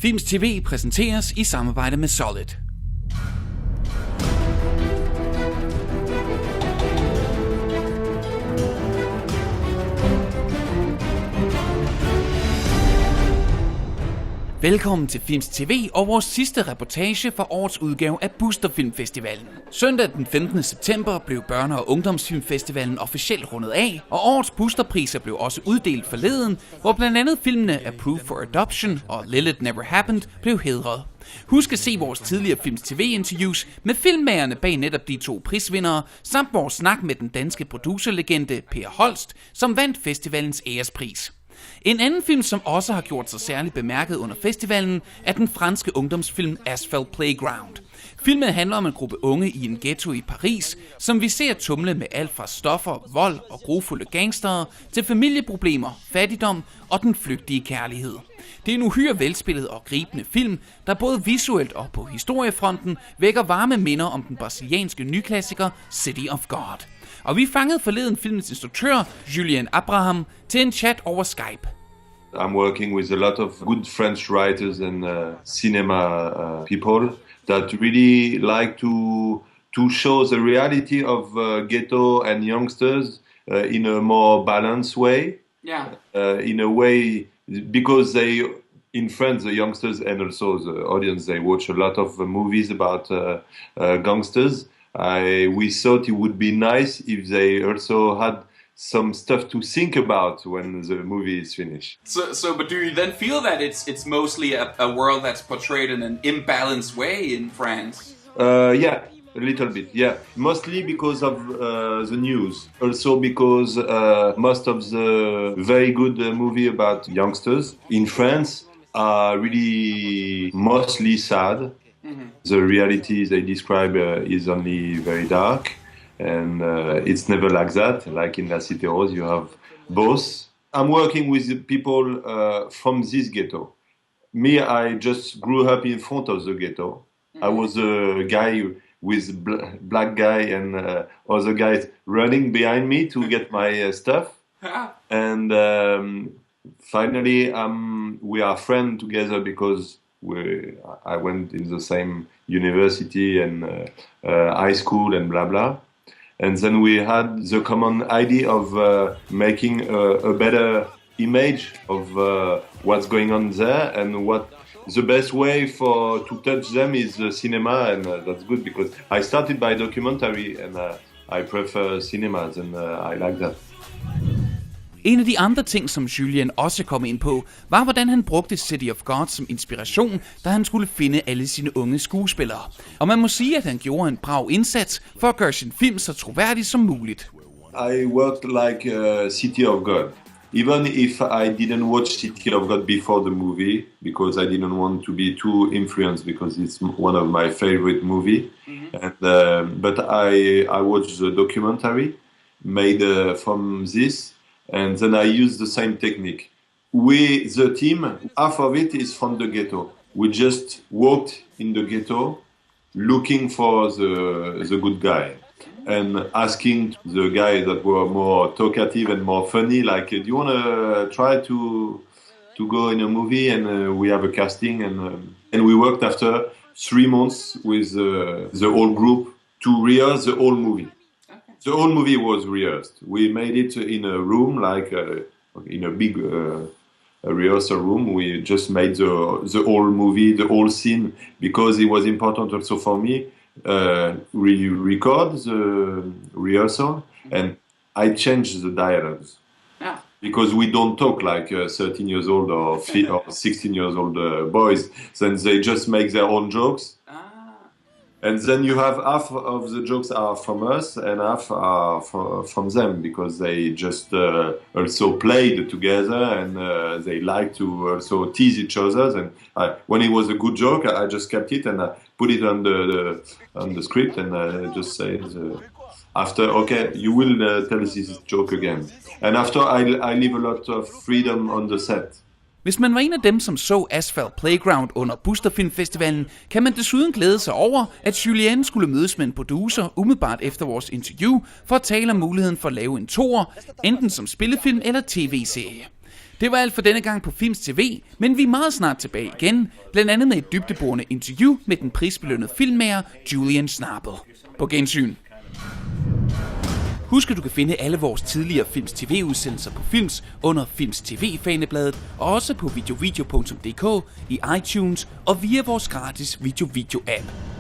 Films TV præsenteres i samarbejde med Solid. Velkommen til Films TV og vores sidste reportage fra årets udgave af Booster Filmfestivalen. Søndag den 15. september blev Børne- og Ungdomsfilmfestivalen officielt rundet af, og årets boosterpriser blev også uddelt forleden, hvor blandt andet filmene Approved for Adoption og Lilith Never Happened blev hædret. Husk at se vores tidligere Films TV-interviews med filmmagerne bag netop de to prisvindere, samt vores snak med den danske producerlegende Per Holst, som vandt festivalens ærespris. En anden film, som også har gjort sig særligt bemærket under festivalen, er den franske ungdomsfilm Asphalt Playground. Filmen handler om en gruppe unge i en ghetto i Paris, som vi ser tumle med alt fra stoffer, vold og grufulde gangstere til familieproblemer, fattigdom og den flygtige kærlighed. Det er en uhyre velspillet og gribende film, der både visuelt og på historiefronten vækker varme minder om den brasilianske nyklassiker City of God. Og vi fangede forleden filmens instruktør, Julien Abraham, til en chat over Skype. I'm working with a lot of good French writers and cinema people that really like to show the reality of ghetto and youngsters in a more balanced way. Yeah. In a way, because in France, the youngsters and also the audience, they watch a lot of movies about gangsters. We thought it would be nice if they also had some stuff to think about when the movie is finished. But do you then feel that it's mostly a world that's portrayed in an imbalanced way in France? Yeah, a little bit, yeah. Mostly because of the news. Also because most of the very good movie about youngsters in France are really mostly sad. Mm-hmm. The reality they describe is only very dark, and it's never like that. Like in La Cité Rose, you have both. I'm working with people from this ghetto. Me, I just grew up in front of the ghetto. Mm-hmm. I was a guy with black guy and other guys running behind me to get my stuff. And finally, we are friends together because I went in the same university and high school and blah blah, and then we had the common idea of making a better image of what's going on there and what the best way to touch them is the cinema, and that's good because I started by documentary and I prefer cinemas and I like that. En af de andre ting, som Julien også kom ind på, var hvordan han brugte City of God som inspiration, da han skulle finde alle sine unge skuespillere. Og man må sige, at han gjorde en brav indsats for at gøre sin film så troværdig som muligt. I worked like City of God. Even if I didn't watch City of God before the movie, because I didn't want to be too influenced, because it's one of my favorite movie. Mm-hmm. And but I watched the documentary made from this. And then I use the same technique. The team, half of it is from the ghetto. We just walked in the ghetto looking for the good guy and asking the guys that were more talkative and more funny, like, do you want to try to go in a movie? And we have a casting, and we worked after 3 months with the whole group to rehearse the whole movie. The whole movie was rehearsed. We made it in a room, like in a big rehearsal room. We just made the whole movie, the whole scene, because it was important also for me. We record the rehearsal, and I changed the dialogues. Yeah. Because we don't talk like 13 years old or 16 years old boys. Then they just make their own jokes. And then you have half of the jokes are from us and half are from them, because they just also played together and they like to also tease each other. And when it was a good joke, I just kept it and I put it on the script and just say after, okay, you will tell this joke again. And after I leave a lot of freedom on the set. Hvis man var en af dem, som så Asphalt Playground under Booster Filmfestivalen, kan man desuden glæde sig over, at Julien skulle mødes med en producer umiddelbart efter vores interview for at tale om muligheden for at lave en toer, enten som spillefilm eller tv-serie. Det var alt for denne gang på Films TV, men vi er meget snart tilbage igen, blandt andet med et dybdeborende interview med den prisbelønnede filmmager Julian Schnabel. På gensyn. Husk, at du kan finde alle vores tidligere Films TV-udsendelser på Films under Films TV-fanebladet, og også på videovideo.dk, i iTunes og via vores gratis video-app.